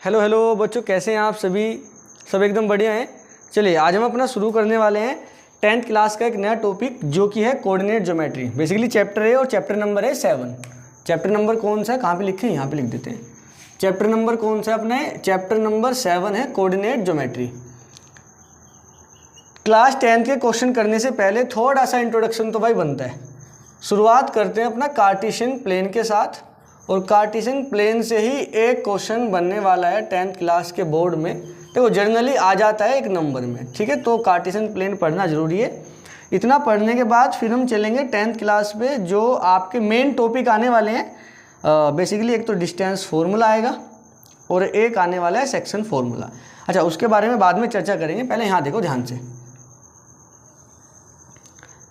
Hello hello बच्चों, कैसे हैं आप सभी? सब एकदम बढ़िया हैं। चलिए आज हम अपना शुरू करने वाले हैं 10th क्लास का एक नया टॉपिक जो कि है कोऑर्डिनेट ज्योमेट्री। बेसिकली चैप्टर है और चैप्टर नंबर है 7। चैप्टर नंबर कौन सा है, कहाँ पे लिखे हैं? यहाँ पे लिख देते हैं। चैप्टर नंबर कौन सा है अपने? चैप्टर नंबर 7 है कोऑर्डिनेट ज्योमेट्री। क्लास 10th के क्वेश्चन करने से पहले थोड़ा सा इंट्रोडक्शन तो भाई बनता है। शुरुआत करते हैं अपना कार्टेशियन प्लेन के साथ, और कार्टेशियन प्लेन से ही एक क्वेश्चन बनने वाला है 10th क्लास के बोर्ड में। देखो जनरली आ जाता है एक नंबर में, ठीक है। तो कार्टेशियन प्लेन पढ़ना ज़रूरी है। इतना पढ़ने के बाद फिर हम चलेंगे 10th क्लास पे, जो आपके मेन टॉपिक आने वाले हैं। बेसिकली एक तो डिस्टेंस फार्मूला आएगा और एक आने वाला है सेक्शन फार्मूला। अच्छा, उसके बारे में बाद में चर्चा करेंगे। पहले यहाँ देखो ध्यान से।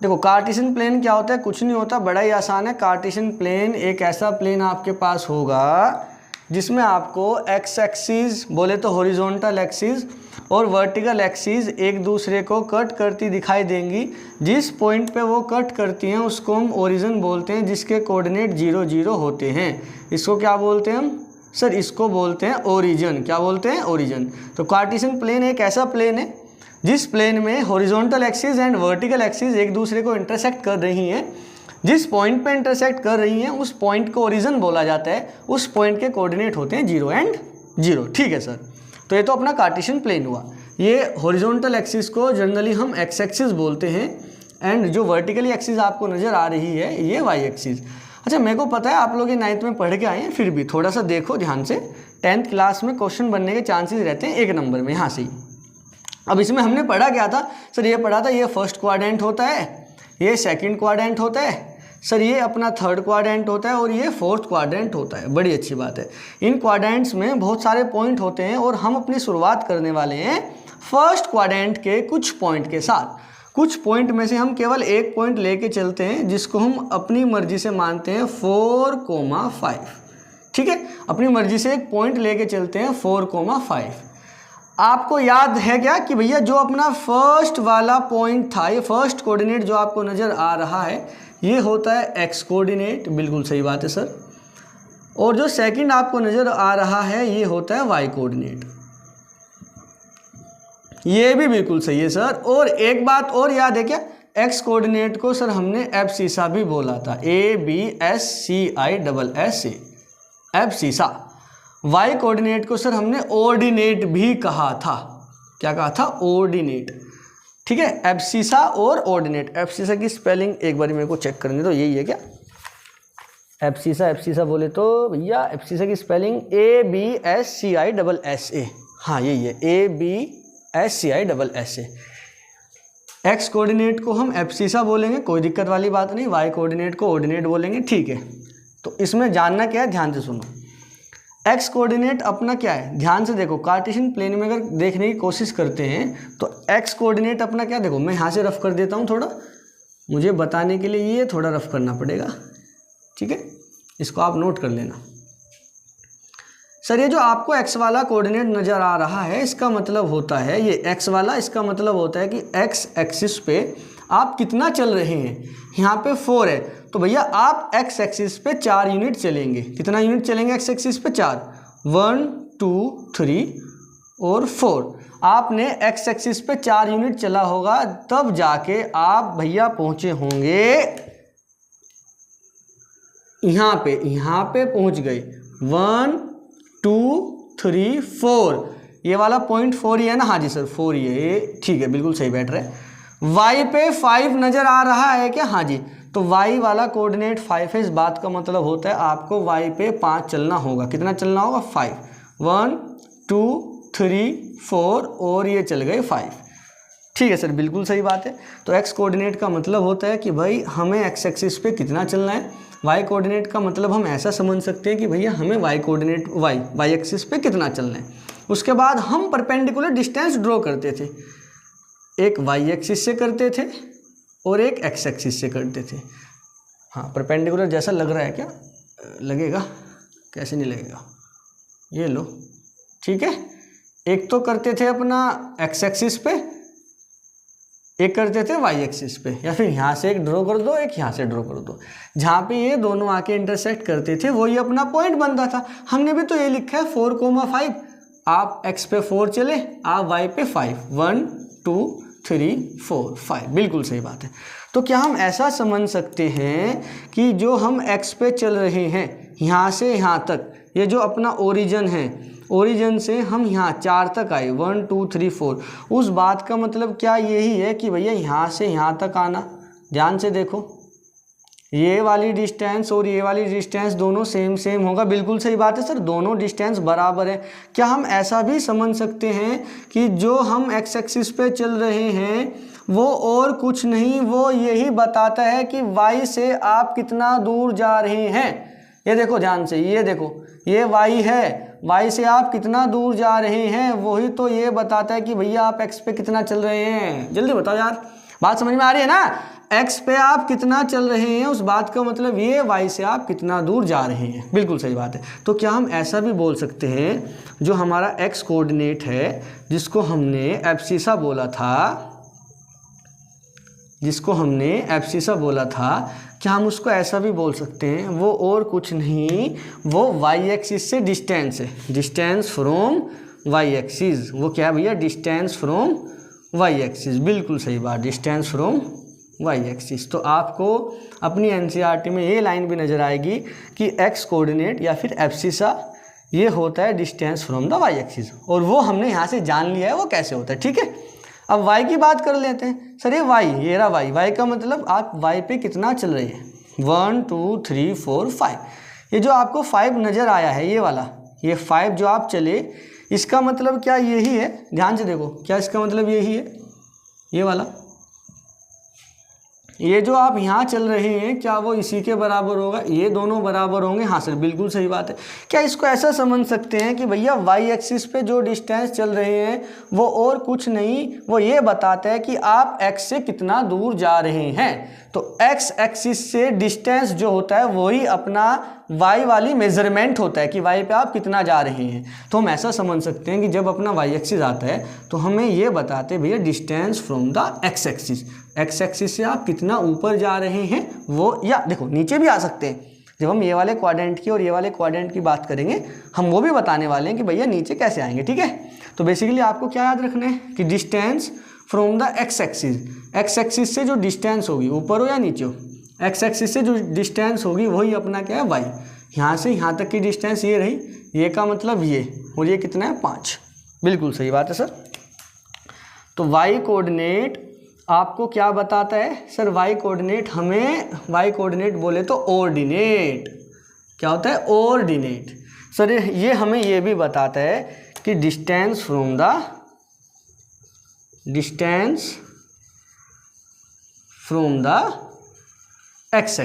देखो कार्टेशियन प्लेन क्या होता है? कुछ नहीं होता, बड़ा ही आसान है। कार्टेशियन प्लेन एक ऐसा प्लेन आपके पास होगा जिसमें आपको एक्स एक्सिस बोले तो हॉरिजॉन्टल एक्सिस और वर्टिकल एक्सिस एक दूसरे को कट करती दिखाई देंगी। जिस पॉइंट पे वो कट करती हैं उसको हम ओरिजिन बोलते हैं, जिसके कोऑर्डिनेट 0 0 होते हैं। इसको क्या बोलते हैं हम? सर इसको बोलते हैं ओरिजिन। क्या बोलते हैं? ओरिजिन। तो कार्टेशियन प्लेन एक ऐसा प्लेन है जिस प्लेन में horizontal axis and vertical axis एक दूसरे को इंटरसेक्ट कर रही हैं। जिस पॉइंट पे इंटरसेक्ट कर रही हैं उस पॉइंट को ओरिजिन बोला जाता है। उस पॉइंट के कोऑर्डिनेट होते हैं 0 एंड 0। ठीक है सर। तो ये तो अपना कार्टेशियन प्लेन हुआ। ये हॉरिजॉन्टल एक्सिस को जनरली हम एक्स एक्सिस बोलते हैं, एंड जो वर्टिकली एक्सिस आपको नज़र आ रही है ये वाई एक्सिस। अच्छा, मेरे को पता है आप लोग ये 9th में पढ़ के आए हैं, फिर भी थोड़ा सा देखो ध्यान से। 10th क्लास में क्वेश्चन बनने के चांसेस रहते हैं एक नंबर में यहाँ से ही। अब इसमें हमने पढ़ा क्या था? सर ये पढ़ा था ये फर्स्ट क्वाड्रेंट होता है, ये सेकंड क्वाड्रेंट होता है, सर ये अपना थर्ड क्वाड्रेंट होता है, और ये फोर्थ क्वाड्रेंट होता है। बड़ी अच्छी बात है। इन क्वाड्रेंट्स में बहुत सारे पॉइंट होते हैं और हम अपनी शुरुआत करने वाले हैं फर्स्ट क्वाड्रेंट के कुछ पॉइंट के साथ। कुछ पॉइंट में से हम केवल एक पॉइंट लेके चलते हैं जिसको हम अपनी मर्जी से मानते हैं 4,5। ठीक है, अपनी मर्जी से एक पॉइंट लेके चलते हैं 4,5। आपको याद है क्या कि भैया जो अपना फर्स्ट वाला पॉइंट था, ये फर्स्ट कोऑर्डिनेट जो आपको नज़र आ रहा है ये होता है एक्स कोऑर्डिनेट। बिल्कुल सही बात है सर। और जो सेकंड आपको नज़र आ रहा है ये होता है वाई कोऑर्डिनेट। ये भी बिल्कुल सही है सर। और एक बात और याद है क्या? एक्स कोऑर्डिनेट को सर हमने एब्सिसा भी बोला था, ABSCISSA, एब्सिसा। वाई कोऑर्डिनेट को सर हमने ऑर्डिनेट भी कहा था। क्या कहा था? ऑर्डिनेट। ठीक है, एब्सिसा और ऑर्डिनेट। एब्सिसा की स्पेलिंग एक बार मेरे को चेक करने दो। यही है क्या? एब्सिसा, एब्सिसा बोले तो भैया एब्सिसा की स्पेलिंग ABSCISSA। हाँ यही है, ABSCISSA। एक्स कोऑर्डिनेट को हम एब्सिसा बोलेंगे, कोई दिक्कत वाली बात नहीं। वाई कोऑर्डिनेट को ऑर्डिनेट बोलेंगे। ठीक है, तो इसमें जानना क्या है, ध्यान से सुनो। एक्स कोऑर्डिनेट अपना क्या है? ध्यान से देखो। कार्टेशियन प्लेन में अगर देखने की कोशिश करते हैं तो एक्स कोऑर्डिनेट अपना क्या? देखो मैं यहाँ से रफ कर देता हूँ, थोड़ा मुझे बताने के लिए ये थोड़ा रफ करना पड़ेगा। ठीक है, इसको आप नोट कर लेना। सर ये जो आपको एक्स वाला कोऑर्डिनेट नज़र आ रहा है इसका मतलब होता है, ये एक्स वाला, इसका मतलब होता है कि एक्स एक्सिस पे आप कितना चल रहे हैं। यहाँ पे 4 है तो भैया आप एक्स एक्सिस पे 4 यूनिट चलेंगे। कितना यूनिट चलेंगे एक्स एक्सिस पे? 4। 1 2 3 और 4। आपने एक्स एक्सिस पे 4 यूनिट चला होगा, तब जाके आप भैया पहुंचे होंगे यहाँ पे पहुंच गए। 1 2 3 4। ये वाला पॉइंट 4 ही है ना? हाँ जी सर 4 ही है। ठीक है, बिल्कुल सही बैठ रहा है। वाई पे 5 नज़र आ रहा है क्या? हाँ जी। तो वाई वाला कोऑर्डिनेट 5 है। इस बात का मतलब होता है आपको वाई पे 5 चलना होगा। कितना चलना होगा? 5। 1 2 3 4 और ये चल गए 5। ठीक है सर, बिल्कुल सही बात है। तो एक्स कोऑर्डिनेट का मतलब होता है कि भाई हमें एक्स एक्सिस पे कितना चलना है। वाई कोऑर्डिनेट का मतलब हम ऐसा समझ सकते हैं कि भैया हमें वाई कोऑर्डिनेट वाई एक्सिस पे कितना चलना है। उसके बाद हम परपेंडिकुलर डिस्टेंस ड्रॉ करते थे। एक वाई एक्सिस से करते थे और एक एक्स एक्सिस से करते थे। हाँ, परपेंडिकुलर जैसा लग रहा है क्या? लगेगा? कैसे नहीं लगेगा? ये लो। ठीक है, एक तो करते थे अपना एक्स एक्सिस पे, एक करते थे वाई एक्सिस पे, या फिर यहाँ से एक ड्रॉ कर दो, एक यहाँ से ड्रॉ कर दो। जहाँ पे ये दोनों आके इंटरसेक्ट करते थे वही अपना पॉइंट बनता था। हमने भी तो ये लिखा है 4,5। आप x पे 4 चले, आप y पे 5, 1 2 3 4 5, बिल्कुल सही बात है। तो क्या हम ऐसा समझ सकते हैं कि जो हम x पे चल रहे हैं यहाँ से यहाँ तक, ये जो अपना ओरिजिन है, ओरिजिन से हम यहाँ 4 तक आए, 1 2 3 4, उस बात का मतलब क्या यही है कि भैया यहाँ से यहाँ तक आना। ध्यान से देखो, ये वाली डिस्टेंस और ये वाली डिस्टेंस दोनों सेम होगा, बिल्कुल सही बात है सर, दोनों डिस्टेंस बराबर है। क्या हम ऐसा भी समझ सकते हैं कि जो हम एक्स एक्सिस पे चल रहे हैं वो और कुछ नहीं, वो यही बताता है कि y से आप कितना दूर जा रहे हैं। ये देखो ध्यान से, ये देखो, ये y है, y से आप कितना दूर जा रहे हैं, वही तो ये बताता है कि भैया आप x पे कितना चल रहे हैं। जल्दी बताओ यार, बात समझ में आ रही है ना? x पे आप कितना चल रहे हैं, उस बात का मतलब ये y से आप कितना दूर जा रहे हैं, बिल्कुल सही बात है। तो क्या हम ऐसा भी बोल सकते हैं, जो हमारा x कोऑर्डिनेट है, जिसको हमने एब्सिसा बोला था, बोला था, क्या हम उसको ऐसा भी बोल सकते हैं, वो और कुछ नहीं, वो y एक्सिस से डिस्टेंस है, डिस्टेंस फ्रॉम y एक्सिस। वो क्या है भैया? डिस्टेंस फ्रॉम y एक्सिस, बिल्कुल सही बात, डिस्टेंस फ्रॉम y एक्सिस। तो आपको अपनी एनसीईआरटी में ये लाइन भी नज़र आएगी कि x कोऑर्डिनेट या फिर एब्सिसा ये होता है distance from the y axis, और वो हमने यहाँ से जान लिया है वो कैसे होता है। ठीक है, अब y की बात कर लेते हैं। सर ये y, ये रहा y का मतलब आप y पे कितना चल रहे हैं, 1 2 3 4 5। ये जो आपको 5 नज़र आया है, ये वाला, ये 5 जो आप चले, इसका मतलब क्या यही है? ध्यान से देखो, क्या इसका मतलब यही है? ये वाला, ये जो आप यहाँ चल रहे हैं, क्या वो इसी के बराबर होगा? ये दोनों बराबर होंगे। हाँ सर, बिल्कुल सही बात है। क्या इसको ऐसा समझ सकते हैं कि भैया y एक्सिस पे जो डिस्टेंस चल रहे हैं वो और कुछ नहीं, वो ये बताता है कि आप x से कितना दूर जा रहे हैं। तो x एक्सिस से डिस्टेंस जो होता है वही अपना y वाली मेजरमेंट होता है कि y पे आप कितना जा रहे हैं। तो हम ऐसा समझ सकते हैं कि जब अपना y एक्सिस आता है तो हमें ये बताते हैं भैया distance from the x axis, x axis से आप कितना ऊपर जा रहे हैं वो, या देखो नीचे भी आ सकते हैं। जब हम ये वाले क्वाड्रेंट की और ये वाले क्वाड्रेंट की बात करेंगे, हम वो भी बताने वाले हैं कि भैया नीचे कैसे आएंगे। ठीक है, तो बेसिकली आपको क्या याद रखना है कि distance from the x axis, x axis से जो डिस्टेंस होगी, ऊपर हो या नीचे हो, x एक्सिस से जो डिस्टेंस होगी वही अपना क्या है, y। यहाँ से यहाँ तक की डिस्टेंस ये रही, ये का मतलब ये, और ये कितना है, 5। बिल्कुल सही बात है सर। तो y कोऑर्डिनेट आपको क्या बताता है सर? y कोऑर्डिनेट, हमें y कोऑर्डिनेट बोले तो ऑर्डिनेट, क्या होता है? ऑर्डिनेट। सर ये हमें ये भी बताता है कि distance from the x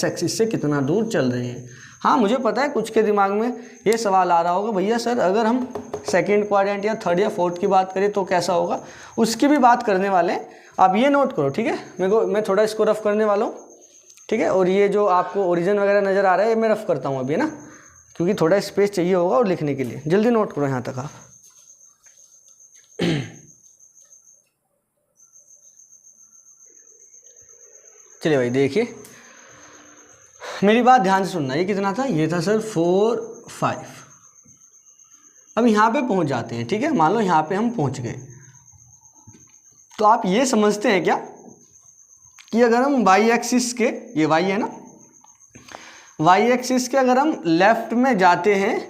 axis से कितना दूर चल रहे हैं। हाँ मुझे पता है कुछ के दिमाग में ये सवाल आ रहा होगा, भैया सर अगर हम सेकंड क्वाड्रेंट या थर्ड या फोर्थ की बात करें तो कैसा होगा? उसकी भी बात करने वाले हैं, आप ये नोट करो। ठीक है, मैं थोड़ा इसको रफ करने वाला हूँ। ठीक है, और ये जो आपको ओरिजिन वगैरह नज़र आ रहा है ये मैं रफ करता हूँ अभी, है ना, क्योंकि थोड़ा स्पेस चाहिए होगा और लिखने के लिए। जल्दी नोट करो यहाँ तक आप। चलिए भाई देखिए, मेरी बात ध्यान से सुनना। ये कितना था? ये था सर 4 5। अब यहाँ पे पहुँच जाते हैं। ठीक है, मान लो यहाँ पे हम पहुँच गए, तो आप ये समझते हैं क्या कि अगर हम y एक्सिस के, ये y है ना, y एक्सिस के अगर हम लेफ्ट में जाते हैं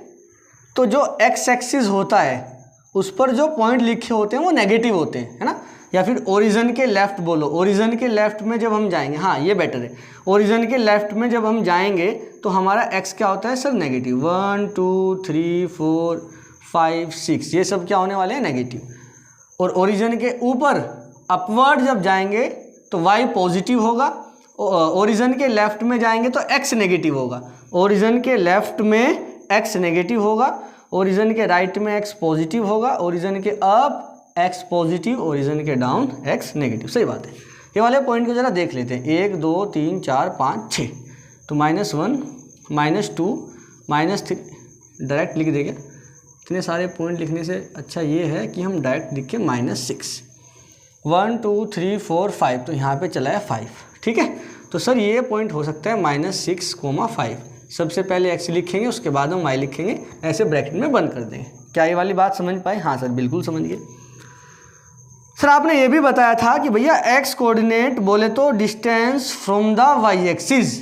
तो जो x एक्सिस होता है उस पर जो पॉइंट लिखे होते हैं वो नेगेटिव होते हैं, है ना, या फिर ओरिजिन के लेफ्ट बोलो। ओरिजिन के लेफ्ट में जब हम जाएंगे, हाँ ये बेटर है, ओरिजिन के लेफ्ट में जब हम जाएंगे तो हमारा x क्या होता है सर? नेगेटिव। 1 2 3 4 5 6, ये सब क्या होने वाले हैं? नेगेटिव। और ओरिजिन के ऊपर अपवर्ड जब जाएंगे तो y पॉजिटिव होगा, ओरिजिन के लेफ्ट में जाएंगे तो x नेगेटिव होगा, ओरिजिन के लेफ्ट में x नेगेटिव होगा, ओरिजिन के राइट में x पॉजिटिव होगा, ओरिजिन के अप x पॉजिटिव, ओरिजिन के डाउन x नेगेटिव। सही बात है। ये वाले पॉइंट को जरा देख लेते हैं, 1 2 3 4 5 6, तो -1 -2 -3 डायरेक्ट लिख देंगे। इतने सारे पॉइंट लिखने से अच्छा ये है कि हम डायरेक्ट लिख के -6, 1 2 3 4 5, तो यहाँ पे चला है 5। ठीक है, तो सर ये पॉइंट हो सकता है -6, 5, सबसे पहले x लिखेंगे, उसके बाद हम y लिखेंगे, ऐसे ब्रैकेट में बंद कर देंगे। क्या ये वाली बात समझ पाए? हाँ सर बिल्कुल समझ गए। सर आपने ये भी बताया था कि भैया x कोऑर्डिनेट बोले तो distance from the y axis.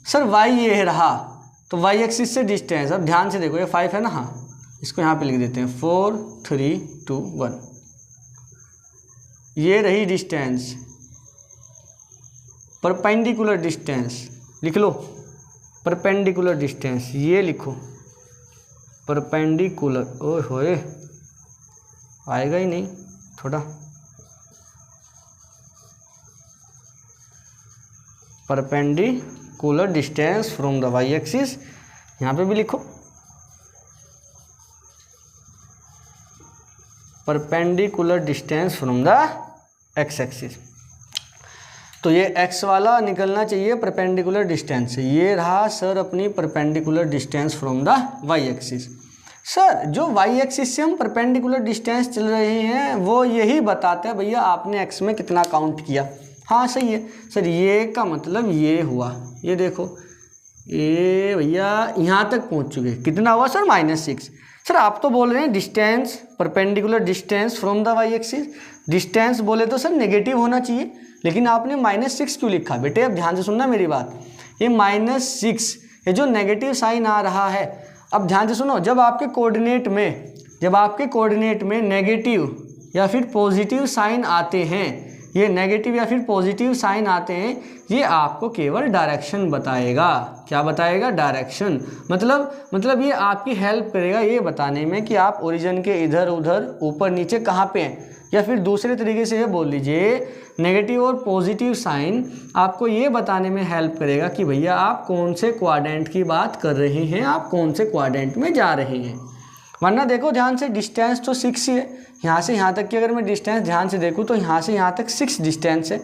Sir y ये रहा, तो y एक्सिस से डिस्टेंस, अब ध्यान से देखो ये 5 है ना, हाँ इसको यहाँ पे लिख देते हैं 4 3 2 1। ये रही डिस्टेंस, परपेंडिकुलर डिस्टेंस लिख लो, परपेंडिकुलर डिस्टेंस ये लिखो, परपेंडिकुलर, ओए होए आएगा ही नहीं थोड़ा, perpendicular distance from the Y axis, यहाँ पे भी लिखो perpendicular distance from the X axis. तो ये x वाला निकलना चाहिए परपेंडिकुलर डिस्टेंस से। ये रहा सर अपनी perpendicular distance from the y axis. Sir जो y एक्सिस से हम परपेंडिकुलर डिस्टेंस चल रहे हैं वो यही बताते हैं भैया आपने x में कितना काउंट किया। हाँ सही है सर, ये का मतलब ये हुआ, ये देखो ये भैया यहाँ तक पहुँच चुके, कितना हुआ सर -6। सर आप तो बोल रहे हैं distance, perpendicular distance from the y axis, distance बोले तो सर नेगेटिव होना चाहिए, लेकिन आपने -6 क्यों लिखा? बेटे अब ध्यान से सुनना मेरी बात, ये -6 ये जो नेगेटिव साइन आ रहा है, अब ध्यान से सुनो, जब आपके कोऑर्डिनेट में नेगेटिव या फिर पॉजिटिव साइन आते हैं, ये नेगेटिव या फिर पॉजिटिव साइन आते हैं, ये आपको केवल डायरेक्शन बताएगा। क्या बताएगा? डायरेक्शन। मतलब ये आपकी हेल्प करेगा ये बताने में कि आप ओरिजिन के इधर उधर ऊपर नीचे कहाँ पे हैं, या फिर दूसरे तरीके से ये बोल लीजिए नेगेटिव और पॉजिटिव साइन आपको ये बताने में हेल्प करेगा कि भैया आप कौन से क्वाड्रेंट की बात कर रहे हैं, आप कौन से क्वाड्रेंट में जा रहे हैं। वरना देखो ध्यान से, डिस्टेंस तो 6 ही है, यहाँ से यहाँ तक की अगर मैं डिस्टेंस ध्यान से देखूँ तो यहाँ से यहाँ तक 6 डिस्टेंस है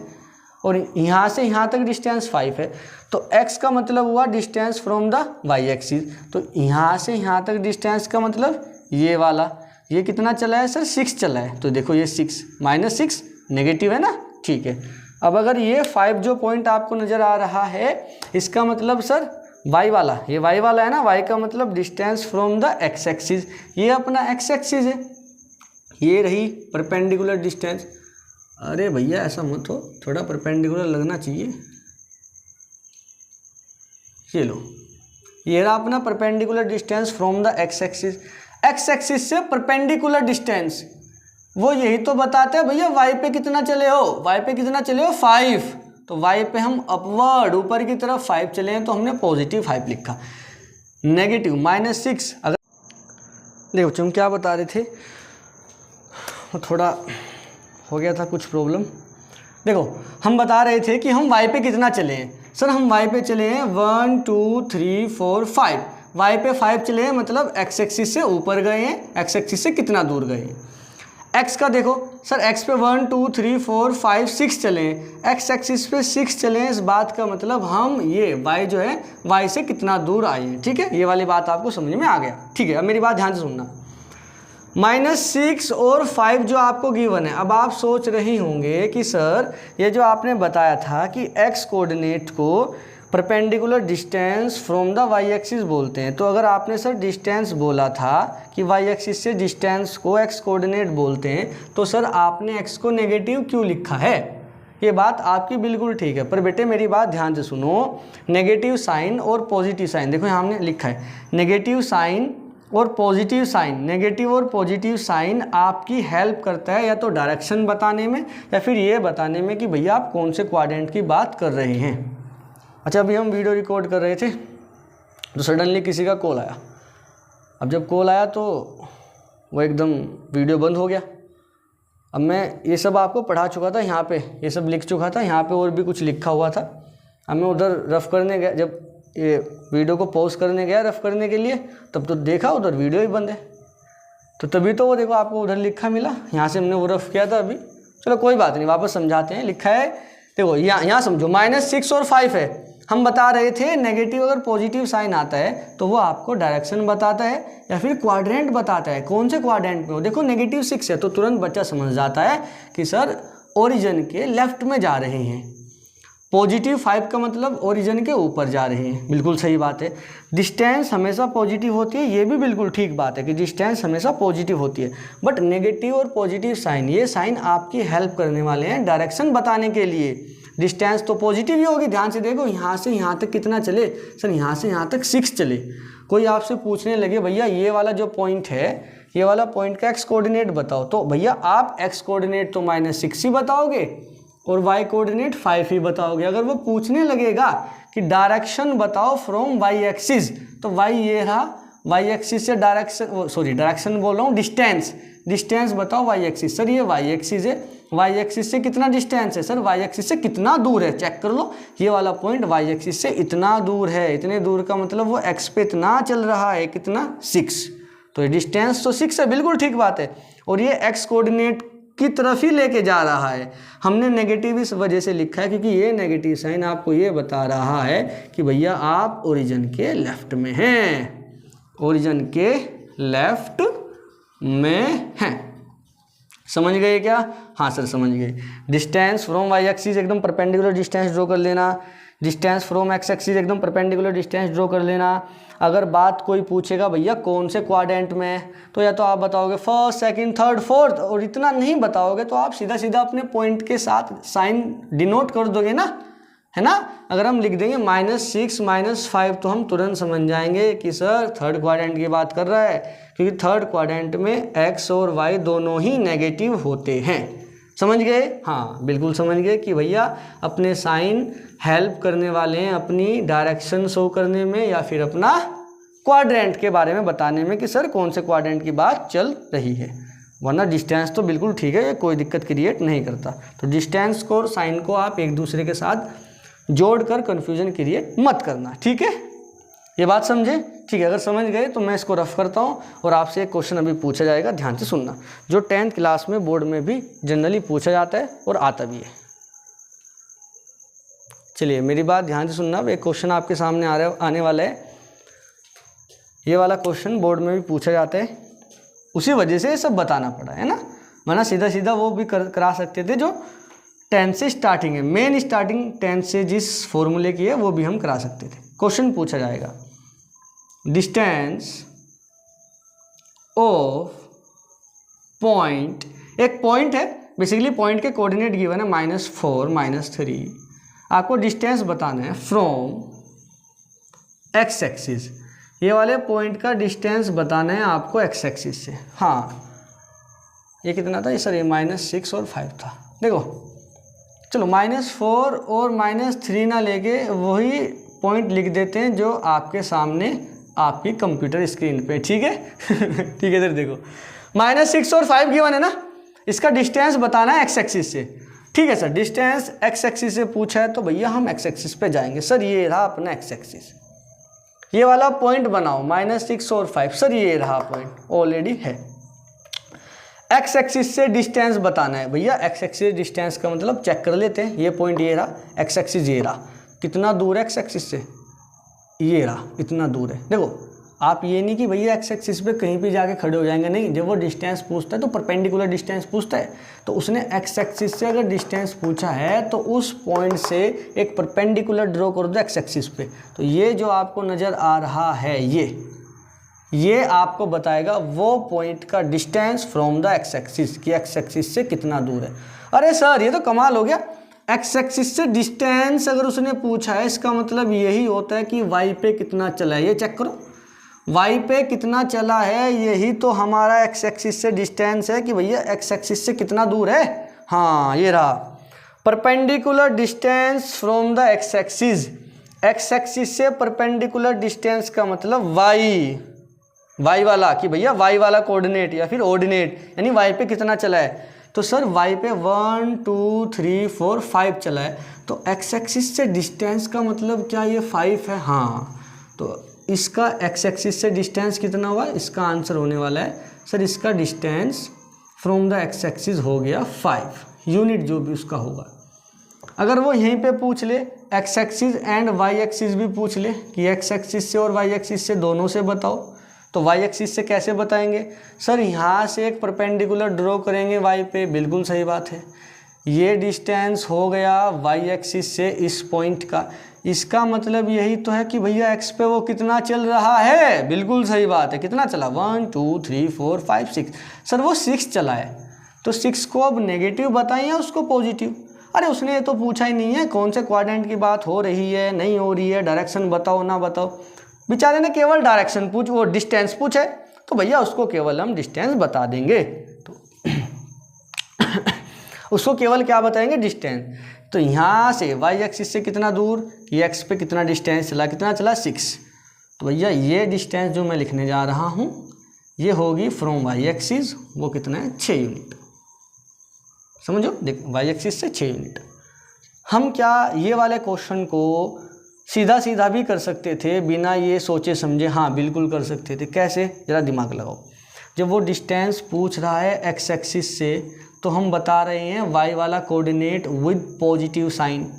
और यहाँ से यहाँ तक डिस्टेंस 5 है, तो x का मतलब हुआ distance from the y axis, तो यहाँ से यहाँ तक डिस्टेंस का मतलब ये वाला, ये कितना चला है सर? 6 चला है, तो देखो ये 6 -6 नेगेटिव है ना, ठीक है। अब अगर ये 5 जो पॉइंट आपको नज़र आ रहा है, इसका मतलब सर y वाला, ये y वाला है ना, y का मतलब distance from the x axis, ये अपना x एक्सिस है, ये रही परपेंडिकुलर डिस्टेंस। अरे भैया ऐसा मत हो, थोड़ा परपेंडिकुलर लगना चाहिए। ये लो, ये रहा अपना perpendicular distance from the x axis. x axis से परपेंडिकुलर डिस्टेंस वो यही तो बताते हैं भैया y पे कितना चले हो, y पे कितना चले हो 5, तो y पे हम अपवर्ड ऊपर की तरफ 5 चले हैं, तो हमने पॉजिटिव 5 लिखा। नेगेटिव -6, अगर देखो तुम क्या बता रहे थे, थोड़ा हो गया था कुछ प्रॉब्लम। देखो हम बता रहे थे कि हम y पे कितना चले हैं। सर हम y पे चले हैं 1 2 3 4 5, y पे 5 चले हैं, मतलब x एक्सिस से ऊपर गए हैं, x एक्सिस से कितना दूर गए हैं। x का देखो सर, x पे 1 2 3 4 5 6 चले हैं, x एक्सिस पे 6 चले हैं, इस बात का मतलब हम ये y जो है y से कितना दूर आए हैं। ठीक है, ये वाली बात आपको समझ में आ गया। ठीक है, अब मेरी बात ध्यान से सुनना, -6 और 5 जो आपको गिवन है। अब आप सोच रही होंगे कि सर ये जो आपने बताया था कि x कोऑर्डिनेट को perpendicular distance from the y axis बोलते हैं, तो अगर आपने सर डिस्टेंस बोला था कि y एक्सिस से डिस्टेंस को x कोऑर्डिनेट बोलते हैं, तो सर आपने x को नेगेटिव क्यों लिखा है? ये बात आपकी बिल्कुल ठीक है, पर बेटे मेरी बात ध्यान से सुनो, नेगेटिव साइन और पॉजिटिव साइन, देखो यहाँ हमने लिखा है नेगेटिव साइन और पॉजिटिव साइन, नेगेटिव और पॉजिटिव साइन आपकी हेल्प करता है या तो डायरेक्शन बताने में या फिर ये बताने में कि भैया आप कौन से क्वाड्रेंट की बात कर रहे हैं। अच्छा, अभी हम वीडियो रिकॉर्ड कर रहे थे तो सडनली किसी का कॉल आया। अब जब कॉल आया तो वो एकदम वीडियो बंद हो गया। अब मैं ये सब आपको पढ़ा चुका था, यहाँ पे ये सब लिख चुका था, यहाँ पे और भी कुछ लिखा हुआ था। अब मैं उधर रफ़ करने गया, जब ये वीडियो को पॉज करने गया रफ़ करने के लिए, तब तो देखा उधर वीडियो ही बंद है, तो तभी तो वो देखो आपको उधर लिखा मिला, यहाँ से हमने वो रफ़ किया था अभी। चलो कोई बात नहीं, वापस समझाते हैं। लिखा है देखो, यहाँ समझो, -6 और 5 है। हम बता रहे थे नेगेटिव अगर पॉजिटिव साइन आता है तो वो आपको डायरेक्शन बताता है या फिर क्वाड्रेंट बताता है, कौन से क्वाड्रेंट में हो। देखो -6 है तो तुरंत बच्चा समझ जाता है कि सर ओरिजिन के लेफ्ट में जा रहे हैं। +5 का मतलब ओरिजिन के ऊपर जा रही है, बिल्कुल सही बात है। डिस्टेंस हमेशा पॉजिटिव होती है, ये भी बिल्कुल ठीक बात है कि डिस्टेंस हमेशा पॉजिटिव होती है। बट नेगेटिव और पॉजिटिव साइन, ये साइन आपकी हेल्प करने वाले हैं डायरेक्शन बताने के लिए। डिस्टेंस तो पॉजिटिव ही होगी, ध्यान से देखो, यहाँ से यहाँ तक कितना चले, सर यहाँ से यहाँ तक 6 चले। कोई आपसे पूछने लगे भैया ये वाला जो पॉइंट है, ये वाला पॉइंट का एक्स कोऑर्डिनेट बताओ, तो भैया आप एक्स कोऑर्डिनेट तो -6 ही बताओगे और वाई कोऑर्डिनेट 5 ही बताओगे। अगर वो पूछने लगेगा कि डायरेक्शन बताओ फ्रॉम वाई एक्सिस, तो वाई ये रहा, वाई एक्सिस से डायरेक्शन बोल रहा हूँ, डिस्टेंस बताओ वाई एक्सिस। सर ये वाई एक्सिस है, वाई एक्सिस से कितना डिस्टेंस है, सर वाई एक्सिस से कितना दूर है, चेक कर लो, ये वाला पॉइंट वाई एक्सिस से इतना दूर है, इतने दूर का मतलब वो एक्स पे इतना चल रहा है, कितना 6, तो ये डिस्टेंस तो 6 है, बिल्कुल ठीक बात है। और ये एक्स कोऑर्डिनेट की तरफ ही लेके जा रहा है। हमने नेगेटिव इस वजह से लिखा है क्योंकि ये नेगेटिव साइन आपको ये बता रहा है कि भैया आप ओरिजिन के लेफ्ट में हैं, ओरिजिन के लेफ्ट में हैं। समझ गए क्या? हाँ सर समझ गए। डिस्टेंस फ्रॉम वाई एक्सिस एकदम परपेंडिकुलर डिस्टेंस ड्रॉ कर लेना, डिस्टेंस फ्रॉम एक्स एक्सिस एकदम परपेंडिकुलर डिस्टेंस ड्रॉ कर लेना। अगर बात कोई पूछेगा भैया कौन से क्वाड्रेंट में, तो या तो आप बताओगे फर्स्ट, सेकंड, थर्ड, फोर्थ, और इतना नहीं बताओगे तो आप सीधा सीधा अपने पॉइंट के साथ साइन डिनोट कर दोगे ना, है ना। अगर हम लिख देंगे -6 -5 तो हम तुरंत समझ जाएंगे कि सर थर्ड क्वाड्रेंट की बात कर रहा है, क्योंकि थर्ड क्वाड्रेंट में एक्स और वाई दोनों ही नेगेटिव होते हैं। समझ गए? हाँ बिल्कुल समझ गए कि भैया अपने साइन हेल्प करने वाले हैं अपनी डायरेक्शन शो करने में या फिर अपना क्वाड्रेंट के बारे में बताने में कि सर कौन से क्वाड्रेंट की बात चल रही है। वरना डिस्टेंस तो बिल्कुल ठीक है, ये कोई दिक्कत क्रिएट नहीं करता। तो डिस्टेंस को और साइन को आप एक दूसरे के साथ जोड़कर कन्फ्यूजन क्रिएट मत करना, ठीक है। ये बात समझे? ठीक है, अगर समझ गए तो मैं इसको रफ करता हूँ और आपसे एक क्वेश्चन अभी पूछा जाएगा, ध्यान से सुनना, जो 10th क्लास में बोर्ड में भी जनरली पूछा जाता है और आता भी है। चलिए मेरी बात ध्यान से सुनना, एक क्वेश्चन आपके सामने आने वाला है। ये वाला क्वेश्चन बोर्ड में भी पूछा जाता है, उसी वजह से ये सब बताना पड़ा है ना, वरना सीधा सीधा वो भी करा सकते थे जो 10 से स्टार्टिंग है, मेन स्टार्टिंग 10 से जिस फॉर्मूले की है वो भी हम करा सकते थे। क्वेश्चन पूछा जाएगा डिस्टेंस ऑफ पॉइंट, एक पॉइंट है बेसिकली, पॉइंट के कोऑर्डिनेट गिवन है -4 -3, आपको डिस्टेंस बताना है फ्रॉम एक्स एक्सिस, ये वाले पॉइंट का डिस्टेंस बताना है आपको एक्स एक्सिस से। हाँ ये कितना था, ये सर ये -6 और 5 था। देखो चलो -4 और -3 ना लेके वही पॉइंट लिख देते हैं जो आपके सामने आपकी कंप्यूटर स्क्रीन पे, ठीक है। ठीक है सर, देखो -6 और 5 गिवन है ना, इसका डिस्टेंस बताना है एक्स एक्सिस से। ठीक है सर, डिस्टेंस एक्स एक्सिस से पूछा है तो भैया हम एक्स एक्सिस पे जाएंगे। सर ये रहा अपना एक्स एक्सिस, ये वाला पॉइंट बनाओ -6 और 5, सर ये रहा पॉइंट ऑलरेडी है। एक्स एक्सिस से डिस्टेंस बताना है भैया, एक्स एक्सिस डिस्टेंस का मतलब चेक कर लेते हैं, ये पॉइंट ये रहा, एक्स एक्सिस ये रहा, कितना दूर है एक्स एक्सिस से, ये रहा, इतना दूर है। देखो आप ये नहीं कि भैया एक्स एक्सिस पे कहीं भी जाके खड़े हो जाएंगे, नहीं, जब वो डिस्टेंस पूछता है तो परपेंडिकुलर डिस्टेंस पूछता है, तो उसने एक्स एक्सिस से अगर डिस्टेंस पूछा है तो उस पॉइंट से एक परपेंडिकुलर ड्रॉ कर दो एक्स एक्सिस पे। तो ये जो आपको नज़र आ रहा है ये आपको बताएगा वो पॉइंट का distance from the X axis, कि एक्स एक्सिस से कितना दूर है। अरे सर ये तो कमाल हो गया, एक्स एक्सिस से डिस्टेंस अगर उसने पूछा है इसका मतलब यही होता है कि वाई पे कितना चला है, ये चेक करो, वाई पे कितना चला है, यही तो हमारा एक्स एक्सिस से डिस्टेंस है कि भैया एक्स एक्सिस से कितना दूर है। हाँ ये रहा perpendicular distance from the X axis, x axis से परपेंडिकुलर डिस्टेंस का मतलब वाई वाला, कि भैया वाई वाला कोऑर्डिनेट या फिर ऑर्डिनेट, यानी वाई पे कितना चला है। तो सर वाई पे 1 2 3 4 5 चला है, तो एक्स एक्सिस से डिस्टेंस का मतलब क्या ये 5 है। हाँ तो इसका एक्स एक्सिस से डिस्टेंस कितना हुआ, इसका आंसर होने वाला है सर इसका distance from the X axis हो गया 5 यूनिट, जो भी उसका होगा। अगर वो यहीं पे पूछ ले X axis and Y axis भी पूछ ले कि एक्स एक्सिस से और वाई एक्सिस से दोनों से बताओ, तो वाई एक्सिस से कैसे बताएंगे, सर यहाँ से एक परपेंडिकुलर ड्रॉ करेंगे वाई पे, बिल्कुल सही बात है। ये डिस्टेंस हो गया वाई एक्सिस से इस पॉइंट का। इसका मतलब यही तो है कि भैया एक्स पे वो कितना चल रहा है। बिल्कुल सही बात है, कितना चला, 1 2 3 4 5 6। सर वो 6 चला है, तो 6 को अब नेगेटिव बताइए उसको पॉजिटिव। अरे उसने ये तो पूछा ही नहीं है कौन से क्वाड्रेंट की बात हो रही है नहीं हो रही है, डायरेक्शन बताओ ना बताओ। बेचारे ने केवल डायरेक्शन पूछ, वो डिस्टेंस पूछे, तो भैया उसको केवल हम डिस्टेंस बता देंगे। तो उसको केवल क्या बताएंगे, डिस्टेंस। तो यहाँ से वाई एक्सिस से कितना दूर, ये एक्स पे कितना डिस्टेंस चला, कितना चला 6। तो भैया ये डिस्टेंस जो मैं लिखने जा रहा हूँ ये होगी फ्रॉम वाई एक्सिस, वो कितना है 6 यूनिट। समझो, देख वाई एक्सिस से 6 यूनिट। हम क्या ये वाले क्वेश्चन को सीधा सीधा भी कर सकते थे बिना ये सोचे समझे, हाँ बिल्कुल कर सकते थे। कैसे, ज़रा दिमाग लगाओ। जब वो डिस्टेंस पूछ रहा है एक्स एक्सिस से, तो हम बता रहे हैं वाई वाला कोऑर्डिनेट विद पॉजिटिव साइन।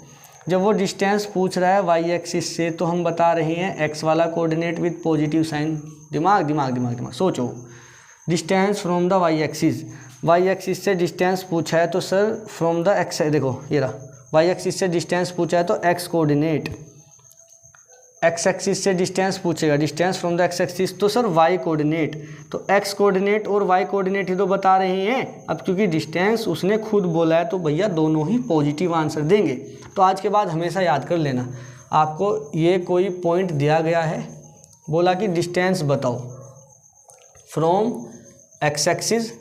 जब वो डिस्टेंस पूछ रहा है वाई एक्सिस से, तो हम बता रहे हैं एक्स वाला कोऑर्डिनेट विद पॉजिटिव साइन। दिमाग दिमाग दिमाग दिमाग सोचो। Distance from the Y axis से डिस्टेंस पूछा है तो सर फ्रॉम द एक्स, देखो ये रहा, वाई एक्सिस से डिस्टेंस पूछा है तो एक्स कोऑर्डिनेट, एक्स एक्सिस से डिस्टेंस पूछेगा, distance from the X axis तो सर वाई कोऑर्डिनेट। तो एक्स कोऑर्डिनेट और वाई कोऑर्डिनेट ही तो बता रहे हैं। अब क्योंकि डिस्टेंस उसने खुद बोला है तो भैया दोनों ही पॉजिटिव आंसर देंगे। तो आज के बाद हमेशा याद कर लेना, आपको ये कोई पॉइंट दिया गया है, बोला कि डिस्टेंस बताओ from X axis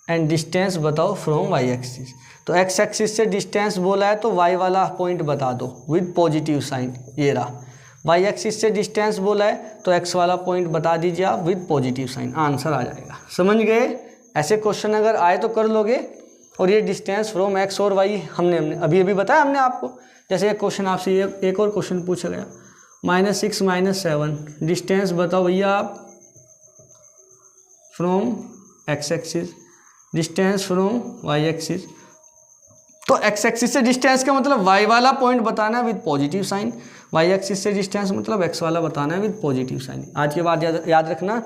and distance बताओ फ्रॉम वाई एक्सिस। तो एक्स एक्सिस से डिस्टेंस बोला है तो वाई वाला पॉइंट बता दो विद पॉजिटिव साइन, ये रहा। वाई एक्सिस से डिस्टेंस बोला है तो एक्स वाला पॉइंट बता दीजिए आप विद पॉजिटिव साइन, आंसर आ जाएगा। समझ गए। ऐसे क्वेश्चन अगर आए तो कर लोगे। और ये डिस्टेंस फ्रॉम एक्स और वाई हमने अभी बताया हमने आपको। जैसे एक क्वेश्चन आपसे एक और क्वेश्चन पूछा गया, -6 -7 डिस्टेंस बताओ भैया आप from X axis, distance from Y axis. तो एक्स एक्सिस से डिस्टेंस का मतलब वाई वाला पॉइंट बताना है with positive sign, Y axis से डिस्टेंस मतलब एक्स वाला बताना है विद पॉजिटिव साइन। आज के बाद याद रखना,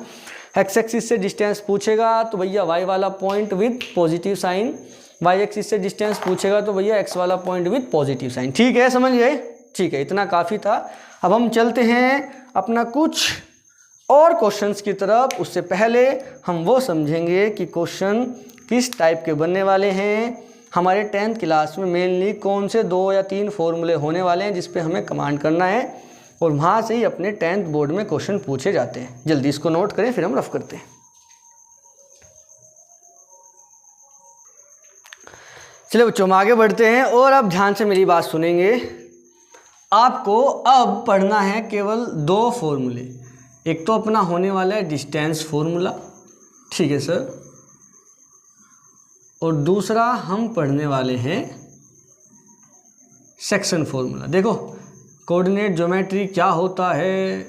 एक्स एक्सिस से डिस्टेंस पूछेगा तो भैया वाई वाला point with positive sign, Y axis से डिस्टेंस पूछेगा तो भैया एक्स वाला पॉइंट विद पॉजिटिव साइन। ठीक है, समझ गए। ठीक है, इतना काफ़ी था। अब हम चलते हैं अपना कुछ और क्वेश्चंस की तरफ। उससे पहले हम वो समझेंगे कि क्वेश्चन किस टाइप के बनने वाले हैं। हमारे 10th क्लास में मेनली कौन से 2 या 3 फॉर्मूले होने वाले हैं जिस पे हमें कमांड करना है, और वहाँ से ही अपने 10th बोर्ड में क्वेश्चन पूछे जाते हैं। जल्दी इसको नोट करें, फिर हम रफ करते हैं। चलिए बच्चों, हम आगे बढ़ते हैं और अब ध्यान से मेरी बात सुनेंगे। आपको अब पढ़ना है केवल 2 फॉर्मूले। एक तो अपना होने वाला है डिस्टेंस फॉर्मूला, ठीक है सर, और दूसरा हम पढ़ने वाले हैं सेक्शन फॉर्मूला। देखो कोऑर्डिनेट ज्योमेट्री क्या होता है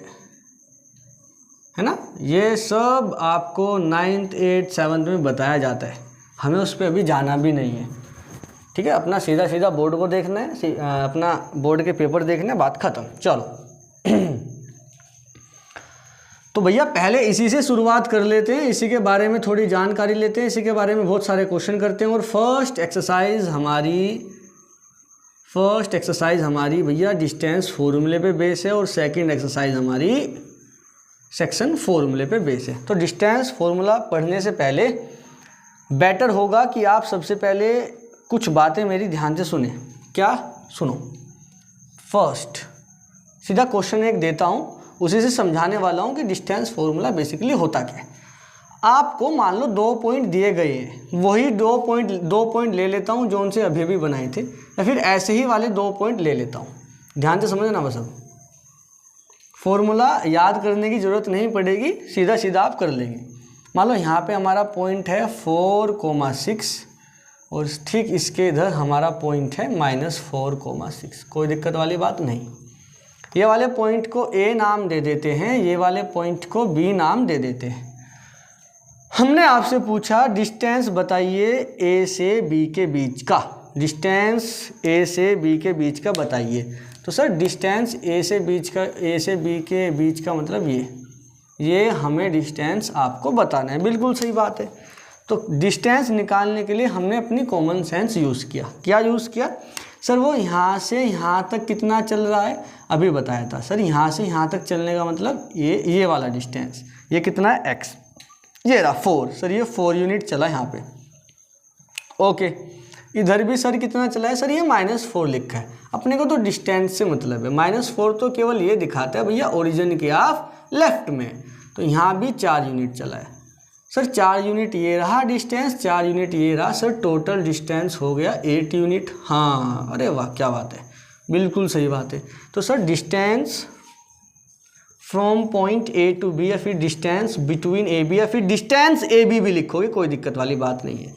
ना, ये सब आपको 9th 8th 7th में बताया जाता है, हमें उस पर अभी जाना भी नहीं है। ठीक है, अपना सीधा सीधा बोर्ड को देखना है, अपना बोर्ड के पेपर देखना है, बात खत्म। चलो तो भैया पहले इसी से शुरुआत कर लेते हैं, इसी के बारे में थोड़ी जानकारी लेते हैं, इसी के बारे में बहुत सारे क्वेश्चन करते हैं। और फर्स्ट एक्सरसाइज हमारी भैया डिस्टेंस फॉर्मूले पे बेस है, और सेकंड एक्सरसाइज हमारी सेक्शन फॉर्मूले पे बेस है। तो डिस्टेंस फॉर्मूला पढ़ने से पहले बेटर होगा कि आप सबसे पहले कुछ बातें मेरी ध्यान से सुने। क्या सुनो? फर्स्ट सीधा क्वेश्चन एक देता हूँ, उसी से समझाने वाला हूँ कि डिस्टेंस फॉर्मूला बेसिकली होता क्या है। आपको मान लो 2 पॉइंट दिए गए हैं, वही 2 पॉइंट ले लेता हूँ जो उनसे अभी भी बनाए थे, या फिर ऐसे ही वाले 2 पॉइंट ले लेता हूँ। ध्यान से समझना बस। अब फॉर्मूला याद करने की ज़रूरत नहीं पड़ेगी, सीधा सीधा आप कर लेंगे। मान लो यहाँ पे हमारा पॉइंट है 4,6 और ठीक इसके इधर हमारा पॉइंट है -4,6। कोई दिक्कत वाली बात नहीं। ये वाले पॉइंट को A नाम दे देते हैं, ये वाले पॉइंट को B नाम दे देते हैं। हमने आपसे पूछा डिस्टेंस बताइए A से B के बीच का, डिस्टेंस A से B के बीच का बताइए। तो सर डिस्टेंस A से B के बीच का मतलब ये हमें डिस्टेंस आपको बताना है। बिल्कुल सही बात है। तो डिस्टेंस निकालने के लिए हमने अपनी कॉमन सेंस यूज़ किया। क्या यूज़ किया सर? वो यहाँ से यहाँ तक कितना चल रहा है, अभी बताया था सर। यहाँ से यहाँ तक चलने का मतलब ये वाला डिस्टेंस, ये कितना है x, ये रहा 4 सर, ये 4 यूनिट चला यहाँ पे। ओके, इधर भी सर कितना चला है सर? ये -4 लिखा है। अपने को तो डिस्टेंस से मतलब है, -4 तो केवल ये दिखाता है भैया ओरिजिन के ऑफ लेफ्ट में। तो यहाँ भी 4 यूनिट चला है सर, 4 यूनिट ये रहा डिस्टेंस, 4 यूनिट ये रहा सर, टोटल डिस्टेंस हो गया 8 यूनिट। हाँ, अरे वाह क्या बात है, बिल्कुल सही बात है। तो sir distance from point A to B, या फिर डिस्टेंस बिटवीन ए बी, या फिर डिस्टेंस ए बी भी लिखोगे, कोई दिक्कत वाली बात नहीं है।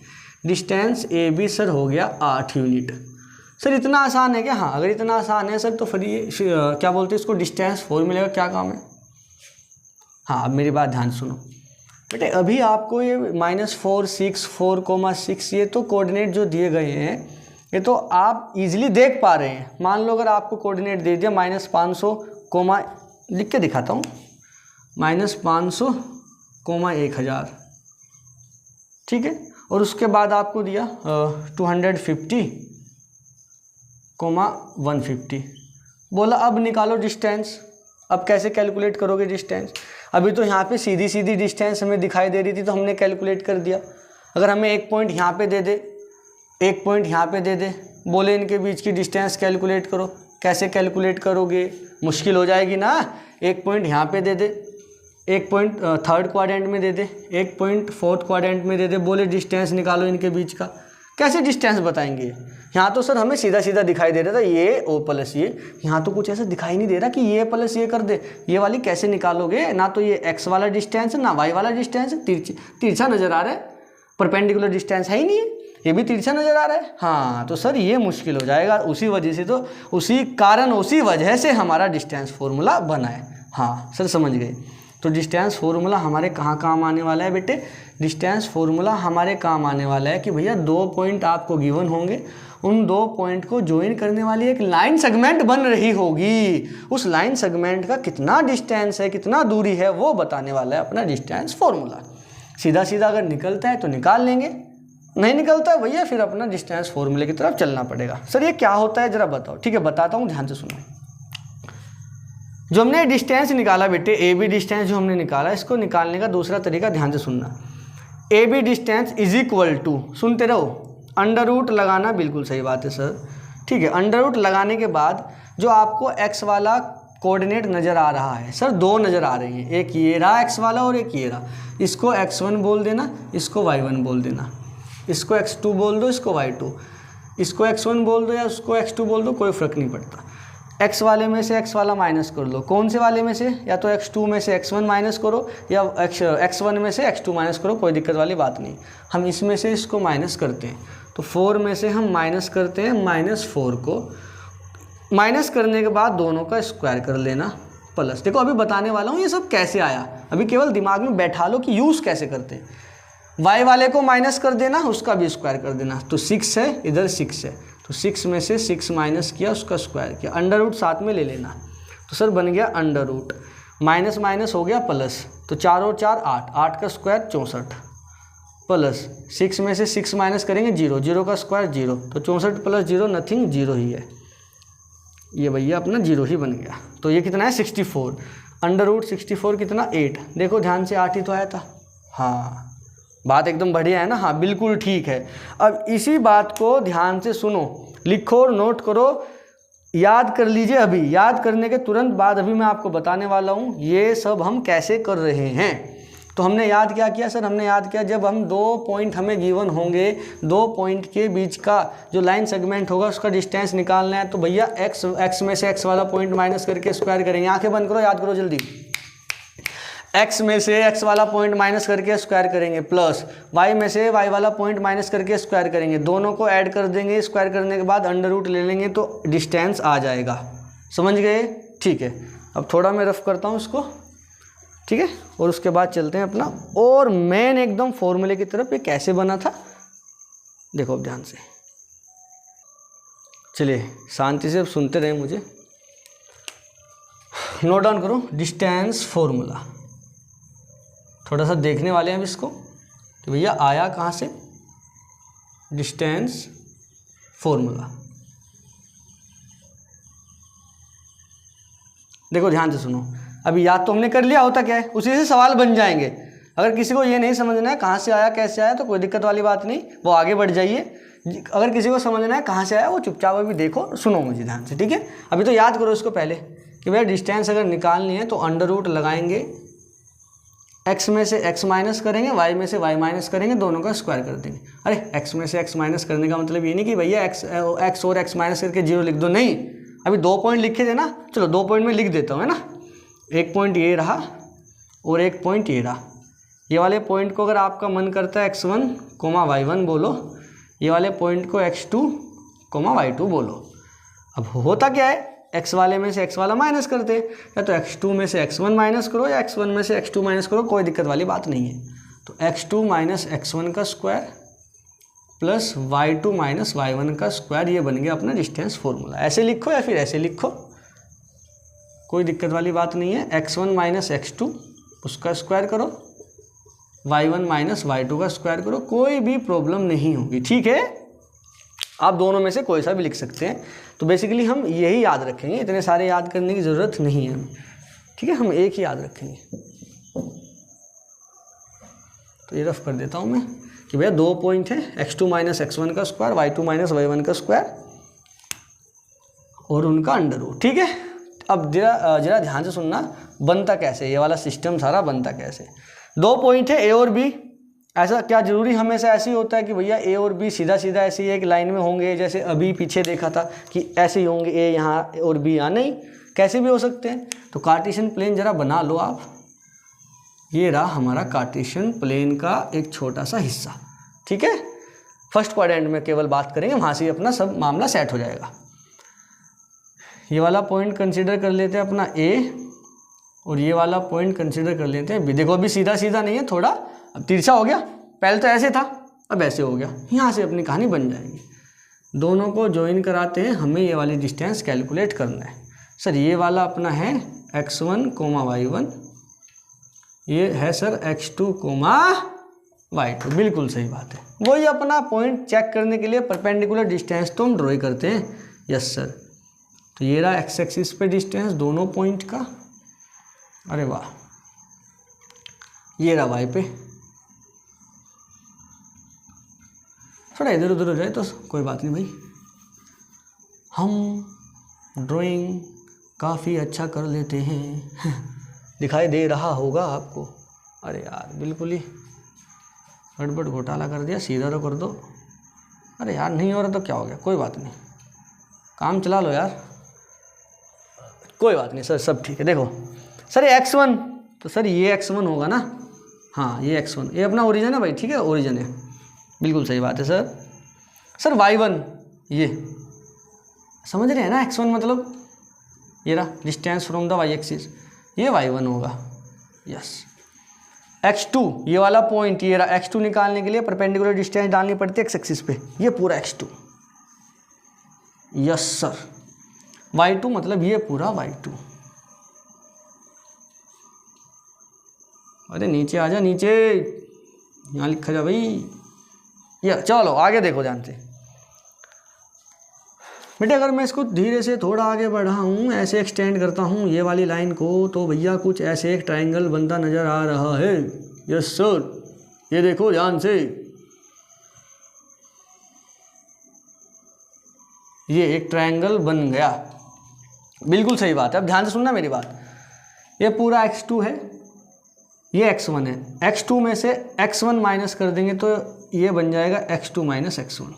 डिस्टेंस ए बी सर हो गया 8 यूनिट। सर इतना आसान है क्या? हाँ, अगर इतना आसान है सर तो फिर ये क्या बोलते हैं इसको, डिस्टेंस 4 मिलेगा। क्या काम है? हाँ, अब मेरी बात ध्यान सुनो बेटे। अभी आपको ये -4 6 4,6 ये तो कोऑर्डिनेट जो दिए गए हैं, ये तो आप इजीली देख पा रहे हैं। मान लो अगर आपको कोऑर्डिनेट दे दिया -500, लिख के दिखाता हूँ, -500, 1000, ठीक है। और उसके बाद आपको दिया 250, 150, बोला अब निकालो डिस्टेंस। अब कैसे कैलकुलेट करोगे डिस्टेंस? अभी तो यहाँ पे सीधी सीधी डिस्टेंस हमें दिखाई दे रही थी तो हमने कैलकुलेट कर दिया। अगर हमें एक पॉइंट यहाँ पे दे दे, एक पॉइंट यहाँ पे दे दे, बोले इनके बीच की डिस्टेंस कैलकुलेट करो, कैसे कैलकुलेट करोगे? मुश्किल हो जाएगी ना। एक पॉइंट यहाँ पे दे दे, एक पॉइंट थर्ड क्वाड्रेंट में दे दे, एक पॉइंट फोर्थ क्वाड्रेंट में दे दे, बोले डिस्टेंस निकालो इनके बीच का। कैसे डिस्टेंस बताएंगे? यहाँ तो सर हमें सीधा सीधा दिखाई दे रहा था ये ओ प्लस ये, यहाँ तो कुछ ऐसा दिखाई नहीं दे रहा कि ये प्लस ये कर दे। ये वाली कैसे निकालोगे? ना तो ये एक्स वाला डिस्टेंस है ना वाई वाला डिस्टेंस है, तिरछा नज़र आ रहा है, परपेंडिकुलर डिस्टेंस है ही नहीं है, ये भी तिरछा नज़र आ रहा है। हाँ, तो सर ये मुश्किल हो जाएगा। उसी वजह से तो उसी वजह से हमारा डिस्टेंस फॉर्मूला बना है। हाँ सर, समझ गए। तो डिस्टेंस फार्मूला हमारे कहाँ काम आने वाला है बेटे? डिस्टेंस फार्मूला हमारे काम आने वाला है कि भैया 2 पॉइंट आपको गिवन होंगे, उन 2 पॉइंट को ज्वाइन करने वाली एक लाइन सेगमेंट बन रही होगी। उस लाइन सेगमेंट का कितना डिस्टेंस है, कितना दूरी है, वो बताने वाला है अपना डिस्टेंस फार्मूला। सीधा सीधा अगर निकलता है तो निकाल लेंगे, नहीं निकलता है भैया फिर अपना डिस्टेंस फार्मूले की तरफ चलना पड़ेगा। सर ये क्या होता है ज़रा बताओ? ठीक है, बताता हूँ, ध्यान से सुनो। जो हमने डिस्टेंस निकाला बेटे, ए बी डिस्टेंस जो हमने निकाला, इसको निकालने का दूसरा तरीका ध्यान से सुनना। A B distance is equal to, सुनते रहो, अंडर रूट लगाना। बिल्कुल सही बात है सर, ठीक है। अंडर रूट लगाने के बाद जो आपको एक्स वाला कोऑर्डिनेट नज़र आ रहा है, सर 2 नज़र आ रही हैं, एक ये रहा एक्स वाला और एक ये रहा। इसको x1 बोल देना, इसको y1 बोल देना, इसको x2 बोल दो, इसको y2, इसको x1 बोल दो या उसको x2 बोल दो, कोई फ़र्क नहीं पड़ता। x वाले में से x वाला माइनस कर लो। कौन से वाले में से? या तो x2 में से x1 माइनस करो या x1 में से x2 माइनस करो, कोई दिक्कत वाली बात नहीं। हम इसमें से इसको माइनस करते हैं, तो 4 में से हम माइनस करते हैं -4 को। माइनस करने के बाद दोनों का स्क्वायर कर लेना प्लस। देखो अभी बताने वाला हूँ ये सब कैसे आया, अभी केवल दिमाग में बैठा लो कि यूज़ कैसे करते हैं। y वाले को माइनस कर देना, उसका भी स्क्वायर कर देना। तो 6 है, इधर 6 है, तो 6 में से 6 माइनस किया, उसका स्क्वायर किया, अंडर रूट साथ में ले लेना। तो सर बन गया अंडर रूट, माइनस माइनस हो गया प्लस, तो 4 और 4 8, 8 का स्क्वायर 64 प्लस 6 में से 6 माइनस करेंगे 0, 0 का स्क्वायर 0, तो 64 प्लस 0 नथिंग, 0 ही है। ये भैया अपना 0 ही बन गया। तो ये कितना है 64, अंडर रूट 64 कितना 8। देखो ध्यान से 8 ही तो आया था। हाँ, बात एकदम बढ़िया है ना। हाँ बिल्कुल ठीक है। अब इसी बात को ध्यान से सुनो, लिखो और नोट करो, याद कर लीजिए। अभी याद करने के तुरंत बाद अभी मैं आपको बताने वाला हूँ ये सब हम कैसे कर रहे हैं। तो हमने याद क्या किया सर? हमने याद किया जब हम 2 पॉइंट हमें गिवन होंगे, 2 पॉइंट के बीच का जो लाइन सेगमेंट होगा उसका डिस्टेंस निकालना है। तो भैया एक्स में से एक्स वाला पॉइंट माइनस करके स्क्वायर करेंगे। आंखें बंद करो, याद करो जल्दी। x में से x वाला पॉइंट माइनस करके स्क्वायर करेंगे, प्लस y में से y वाला पॉइंट माइनस करके स्क्वायर करेंगे। दोनों को ऐड कर देंगे, स्क्वायर करने के बाद अंडर रूट ले लेंगे तो डिस्टेंस आ जाएगा। समझ गए? ठीक है। अब थोड़ा मैं रफ करता हूँ इसको, ठीक है, और उसके बाद चलते हैं अपना और मेन एकदम फॉर्मूले की तरफ। ये कैसे बना था देखो अब ध्यान से। चलिए शांति से अब सुनते रहे मुझे, नोट डाउन करो डिस्टेंस फॉर्मूला। थोड़ा सा देखने वाले हैं अब इसको, कि भैया आया कहाँ से, डिस्टेंस फॉर्मूला। देखो ध्यान से सुनो, अभी याद तो हमने कर लिया, होता क्या है उसी से सवाल बन जाएंगे। अगर किसी को ये नहीं समझना है कहाँ से आया कैसे आया तो कोई दिक्कत वाली बात नहीं, वो आगे बढ़ जाइए। अगर किसी को समझना है कहाँ से आया वो चुपचाप अभी देखो, सुनो मुझे ध्यान से, ठीक है। अभी तो याद करो इसको पहले कि भैया डिस्टेंस अगर निकालनी है तो अंडर रूट लगाएंगे, x में से x माइनस करेंगे, y में से y माइनस करेंगे, दोनों का स्क्वायर कर देंगे। अरे x में से x माइनस करने का मतलब ये नहीं कि भैया x और x माइनस करके 0 लिख दो, नहीं, अभी 2 पॉइंट लिखे थे ना, चलो 2 पॉइंट में लिख देता हूँ, है ना। एक पॉइंट ये रहा और एक पॉइंट ये रहा। ये वाले पॉइंट को अगर आपका मन करता है x1, y1 बोलो, ये वाले पॉइंट को x2, y2 बोलो। अब होता क्या है, x वाले में से x वाला माइनस करते, या तो x2 में से x1 माइनस करो या x1 में से x2 माइनस करो, कोई दिक्कत वाली बात नहीं है। तो x2 माइनस x1 का square plus y2 minus y1 का स्क्वायर, ये बन गया अपना डिस्टेंस फॉर्मूला। ऐसे लिखो या फिर ऐसे लिखो, कोई दिक्कत वाली बात नहीं है। x1 माइनस x2 उसका स्क्वायर करो, y1 माइनस y2 का स्क्वायर करो, कोई भी प्रॉब्लम नहीं होगी, ठीक है। आप दोनों में से कोई सा भी लिख सकते हैं। तो बेसिकली हम यही याद रखेंगे, इतने सारे याद करने की ज़रूरत नहीं है, ठीक है, हम एक ही याद रखेंगे। तो ये रफ कर देता हूँ मैं कि भैया 2 पॉइंट है, x2 माइनस x1 का स्क्वायर, y2 माइनस y1 का स्क्वायर और उनका अंडर रूट, ठीक है। अब जरा ध्यान से सुनना, बनता कैसे ये वाला सिस्टम सारा बनता कैसे। 2 पॉइंट है a और b, ऐसा क्या ज़रूरी हमेशा ऐसे ही होता है कि भैया a और b सीधा सीधा ऐसे ही एक लाइन में होंगे, जैसे अभी पीछे देखा था कि ऐसे ही होंगे, a यहाँ और b यहाँ, नहीं, कैसे भी हो सकते हैं। तो कार्टेशियन प्लेन ज़रा बना लो आप, ये रहा हमारा कार्टेशियन प्लेन का एक छोटा सा हिस्सा, ठीक है। फर्स्ट क्वाड्रेंट में केवल बात करेंगे, वहाँ से अपना सब मामला सेट हो जाएगा। ये वाला पॉइंट कंसिडर कर लेते हैं अपना a और ये वाला पॉइंट कंसिडर कर लेते हैं b। देखो अभी सीधा सीधा नहीं है, थोड़ा अब तिरछा हो गया, पहले तो ऐसे था अब ऐसे हो गया, यहाँ से अपनी कहानी बन जाएगी। दोनों को ज्वाइन कराते हैं, हमें ये वाली डिस्टेंस कैलकुलेट करना है। सर ये वाला अपना है x1, y1, ये है सर x2, y2, बिल्कुल सही बात है। वही अपना पॉइंट चेक करने के लिए परपेंडिकुलर डिस्टेंस तो हम ड्रॉ ही करते हैं, यस सर। तो ये रहा x एक्सिस पे डिस्टेंस दोनों पॉइंट का, अरे वाह, ये रहा y पे, थोड़ा इधर उधर हो जाए तो कोई बात नहीं भाई, हम ड्राइंग काफ़ी अच्छा कर लेते हैं दिखाई दे रहा होगा आपको। अरे यार बिल्कुल ही गड़बड़ घोटाला कर दिया, सीधा तो कर दो। अरे यार नहीं हो रहा तो क्या हो गया, कोई बात नहीं, काम चला लो यार, कोई बात नहीं सर, सब ठीक है। देखो सर ये x1, तो सर ये x1 होगा ना, हाँ ये x1, ये अपना ओरिजिन है भाई, ठीक है, ओरिजिन है, बिल्कुल सही बात है सर। सर y1 ये समझ रहे हैं ना, x1 मतलब ये रहा distance from the y axis, ये y1 होगा, यस। x2 ये वाला पॉइंट, ये रहा, x2 निकालने के लिए परपेंडिकुलर डिस्टेंस डालनी पड़ती है x एक्सिस पे, ये पूरा x2, यस सर। y2 मतलब ये पूरा y2, अरे नीचे आ जा, नीचे यहाँ लिखा जा भाई, या चलो आगे देखो ध्यान से बेटे। अगर मैं इसको धीरे से थोड़ा आगे बढ़ाऊँ, ऐसे एक्सटेंड करता हूँ ये वाली लाइन को, तो भैया कुछ ऐसे एक ट्रायंगल बनता नज़र आ रहा है, यस सर। ये देखो ध्यान से, ये एक ट्रायंगल बन गया, बिल्कुल सही बात है। अब ध्यान से सुनना मेरी बात, ये पूरा x2 है, ये x1 है, x2 में से x1 माइनस कर देंगे तो ये बन जाएगा x2 minus x1,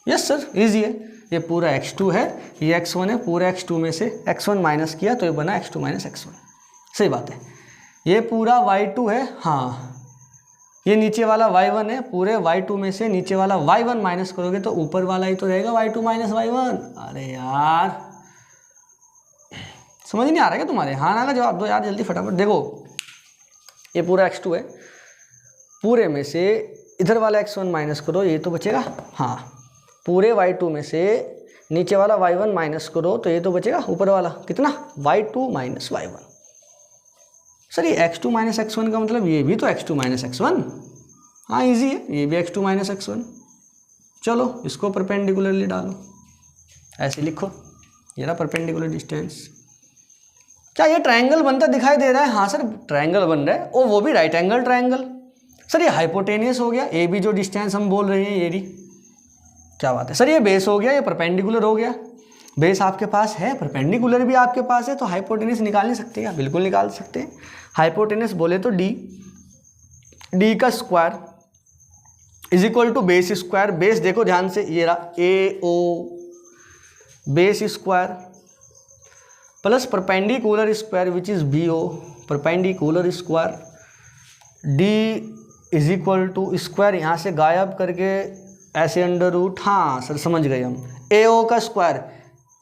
yes sir, easy है। ये पूरा x2 है, ये x1 है, पूरा x2 में से x1 माइनस किया तो ये बना x2 माइनस x1, सही बात है। ये पूरा y2 है, हाँ ये नीचे वाला y1 है, पूरे y2 में से नीचे वाला y1 माइनस करोगे तो ऊपर वाला ही तो रहेगा y2 माइनस y1। अरे यार समझ नहीं आ रहा क्या तुम्हारे, हाँ ना का जवाब दो यार जल्दी फटाफट। देखो ये पूरा x2 है, पूरे में से इधर वाला x1 माइनस करो, ये तो बचेगा, हाँ पूरे y2 में से नीचे वाला y1 माइनस करो तो ये तो बचेगा ऊपर वाला, कितना y2 माइनस y1, सर ये x2 माइनस x1 का मतलब ये भी तो x2 माइनस x1, हाँ इजी है, ये भी x2 माइनस x1। चलो इसको परपेंडिकुलरली डालो, ऐसे लिखो, ये रहा परपेंडिकुलर डिस्टेंस। क्या ये ट्रायंगल बनता दिखाई दे रहा है? हाँ सर ट्रायंगल बन रहा है, और वो भी राइट एंगल ट्रायंगल। सर ये हाइपोटेनियस हो गया, ए बी जो डिस्टेंस हम बोल रहे हैं ये रही, क्या बात है। सर ये बेस हो गया, ये परपेंडिकुलर हो गया, बेस आपके पास है, परपेंडिकुलर भी आपके पास है, तो हाइपोटेनियस निकाल नहीं सकते क्या? बिल्कुल निकाल सकते हैं। हाइपोटेनियस बोले तो डी का square is equal to base square, base देखो ध्यान से, ये रहा A O, base square plus perpendicular square which is B O, perpendicular square D is equal to square, यहाँ से गायब करके ऐसे अंडर रूट, हाँ सर समझ गए हम, ए ओ का स्क्वायर,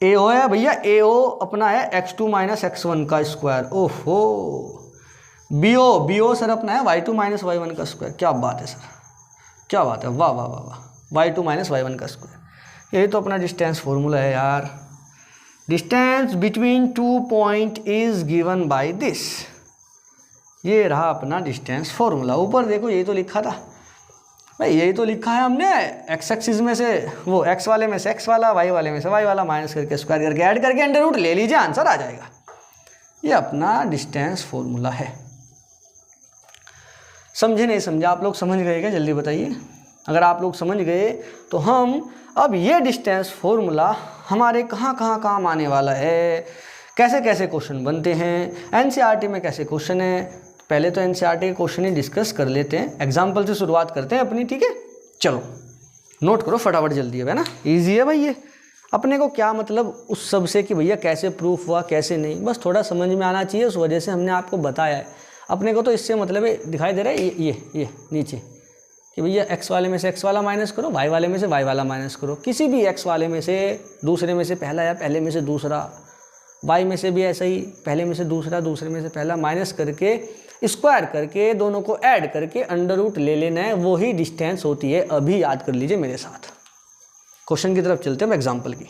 ए ओ है भैया, ए ओ अपना है x2 माइनस x1 का स्क्वायर, ओहो, बी ओ सर अपना है y2 माइनस y1 का स्क्वायर। क्या बात है सर, क्या बात है, वाह वाह वाह वाह, y2 माइनस y1 का स्क्वायर, यही तो अपना डिस्टेंस फॉर्मूला है यार। Distance between 2 point is given by this, ये रहा अपना डिस्टेंस फॉर्मूला। ऊपर देखो यही तो लिखा था भाई, यही तो लिखा है हमने, एक्स एक्सिस में से वो एक्स वाले में से एक्स वाला, वाई वाले में से वाई वाला माइनस करके स्क्वायर करके ऐड करके अंडर रूट ले लीजिए, आंसर आ जाएगा। ये अपना डिस्टेंस फॉर्मूला है। समझे नहीं समझे? आप लोग समझ गए क्या? जल्दी बताइए। अगर आप लोग समझ गए तो हम अब ये डिस्टेंस फॉर्मूला हमारे कहाँ कहाँ काम आने वाला है, कैसे कैसे क्वेश्चन बनते हैं, एनसीईआरटी में कैसे क्वेश्चन है। पहले तो एनसीईआरटी के क्वेश्चन ही डिस्कस कर लेते हैं, एग्जाम्पल से शुरुआत करते हैं अपनी, ठीक है। चलो नोट करो फटाफट जल्दी, है ना, इजी है भाई ये। अपने को क्या मतलब उस सब से कि भैया कैसे प्रूफ हुआ कैसे नहीं, बस थोड़ा समझ में आना चाहिए, उस वजह से हमने आपको बताया है। अपने को तो इससे मतलब है, दिखाई दे रहा है ये नीचे कि भैया एक्स वाले में से एक्स वाला माइनस करो, वाई वाले में से वाई वाला माइनस करो, किसी भी एक्स वाले में से दूसरे में से पहला या पहले में से दूसरा, वाई में से भी ऐसा ही, पहले में से दूसरा दूसरे में से पहला माइनस करके स्क्वायर करके दोनों को ऐड करके अंडर रूट ले लेना है, वही डिस्टेंस होती है। अभी याद कर लीजिए मेरे साथ, क्वेश्चन की तरफ चलते हैं एग्जाम्पल की।